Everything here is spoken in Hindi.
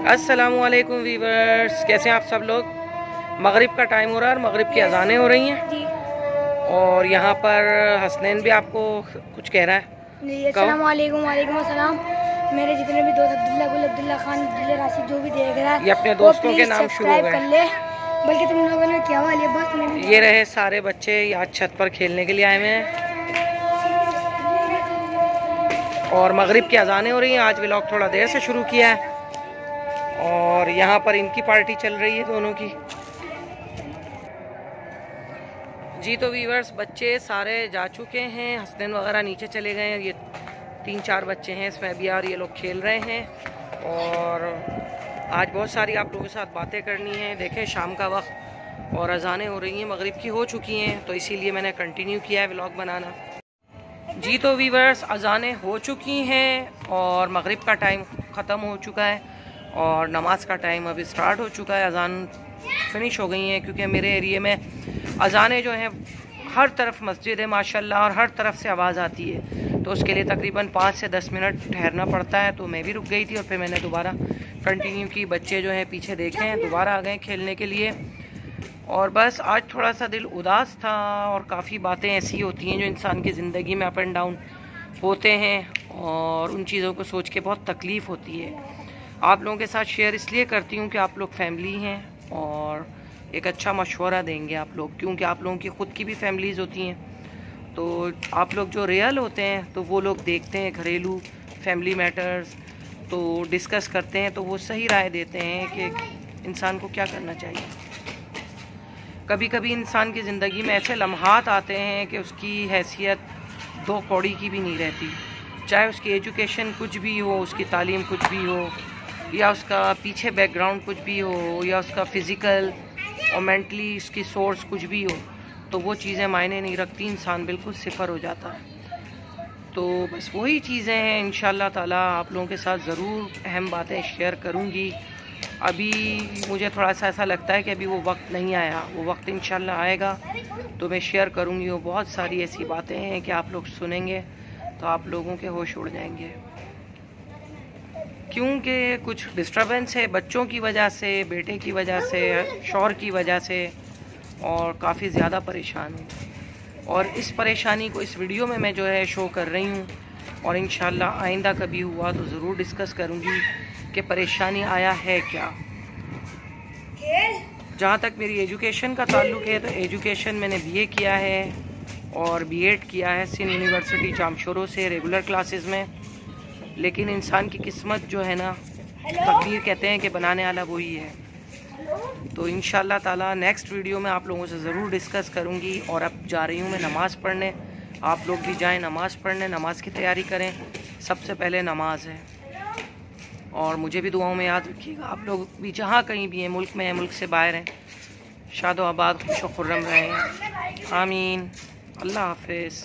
अस्सलामुअलैकुम वीवर्स, कैसे हैं आप सब लोग। मगरिब का टाइम हो रहा है, मगरिब की अजानें हो रही हैं और यहाँ पर हसनैन भी आपको कुछ कह रहा है जी। अस्सलामुअलैकुम। वालेकुम अस्सलाम। मेरे जितने भी दोस्त अब्दुल्ला गुल, अब्दुल्ला खान, अब्दुल्ला राशिद जो भी देख रहा है ये अपने दोस्तों के नाम शुरू हो गए, बल्कि तुम लोगों ने क्या हुआ ये बात। ये रहे सारे बच्चे आज छत पर खेलने के लिए आए हुए हैं और मगरिब की अजानें हो रही हैं। आज व्लॉग थोड़ा देर से शुरू किया है और यहाँ पर इनकी पार्टी चल रही है दोनों की जी। तो व्यूअर्स, बच्चे सारे जा चुके हैं, हसनैन वगैरह नीचे चले गए हैं। ये 3-4 बच्चे हैं इसमें अभी और ये लोग खेल रहे हैं और आज बहुत सारी आप लोगों के साथ बातें करनी है। देखें शाम का वक्त और अजानें हो रही हैं, मगरिब की हो चुकी हैं, तो इसीलिए मैंने कंटिन्यू किया है व्लॉग बनाना जी। तो व्यूअर्स, अजानें हो चुकी हैं और मगरिब का टाइम ख़त्म हो चुका है और नमाज का टाइम अभी स्टार्ट हो चुका है। अजान फिनिश हो गई हैं क्योंकि मेरे एरिए में अजानें जो हैं हर तरफ मस्जिद है माशाल्लाह और हर तरफ से आवाज़ आती है, तो उसके लिए तकरीबन 5 से 10 मिनट ठहरना पड़ता है। तो मैं भी रुक गई थी और फिर मैंने दोबारा कंटिन्यू की। बच्चे जो हैं पीछे देखे हैं दोबारा आ गए खेलने के लिए और बस आज थोड़ा सा दिल उदास था और काफ़ी बातें ऐसी होती हैं जो इंसान की ज़िंदगी में अप एंड डाउन होते हैं और उन चीज़ों को सोच के बहुत तकलीफ़ होती है। आप लोगों के साथ शेयर इसलिए करती हूँ कि आप लोग फैमिली हैं और एक अच्छा मशवरा देंगे आप लोग, क्योंकि आप लोगों की ख़ुद की भी फैमिलीज़ होती हैं। तो आप लोग जो रियल होते हैं तो वो लोग देखते हैं घरेलू फैमिली मैटर्स, तो डिस्कस करते हैं, तो वो सही राय देते हैं कि इंसान को क्या करना चाहिए। कभी कभी इंसान की ज़िंदगी में ऐसे लम्हात आते हैं कि उसकी हैसियत 2 कौड़ी की भी नहीं रहती, चाहे उसकी एजुकेशन कुछ भी हो, उसकी तालीम कुछ भी हो, या उसका पीछे बैकग्राउंड कुछ भी हो, या उसका फ़िज़िकल और मेंटली उसकी सोर्स कुछ भी हो, तो वो चीज़ें मायने नहीं रखती, इंसान बिल्कुल सिफर हो जाता है। तो बस वही चीज़ें हैं, इंशाल्लाह ताला आप लोगों के साथ ज़रूर अहम बातें शेयर करूँगी। अभी मुझे थोड़ा सा ऐसा लगता है कि अभी वो वक्त नहीं आया, वो वक्त इंशाल्लाह आएगा तो मैं शेयर करूँगी। वो बहुत सारी ऐसी बातें हैं कि आप लोग सुनेंगे तो आप लोगों के होश उड़ जाएंगे, क्योंकि कुछ डिस्टर्बेंस है बच्चों की वजह से, बेटे की वजह से, शौहर की वजह से और काफ़ी ज़्यादा परेशान हूँ। और इस परेशानी को इस वीडियो में मैं जो है शो कर रही हूँ और इंशाल्लाह आइंदा कभी हुआ तो ज़रूर डिस्कस करूँगी कि परेशानी आया है क्या। जहाँ तक मेरी एजुकेशन का ताल्लुक़ है तो एजुकेशन मैंने BA किया है और B.Ed किया है सिंध यूनिवर्सिटी जामशोरो से रेगुलर क्लासेस में। लेकिन इंसान की किस्मत जो है ना, तकदीर कहते हैं कि बनाने वाला वही है। तो इंशाल्लाह ताला नेक्स्ट वीडियो में आप लोगों से ज़रूर डिस्कस करूँगी। और अब जा रही हूँ मैं नमाज़ पढ़ने, आप लोग भी जाएं नमाज़ पढ़ने, नमाज की तैयारी करें। सबसे पहले नमाज है और मुझे भी दुआओं में याद रखिएगा। आप लोग भी जहाँ कहीं भी हैं, मुल्क में हैं, मुल्क से बाहर हैं, शादो आबाद खुश व खुर्रम रहें। आमीन। अल्लाह हाफ़िज़।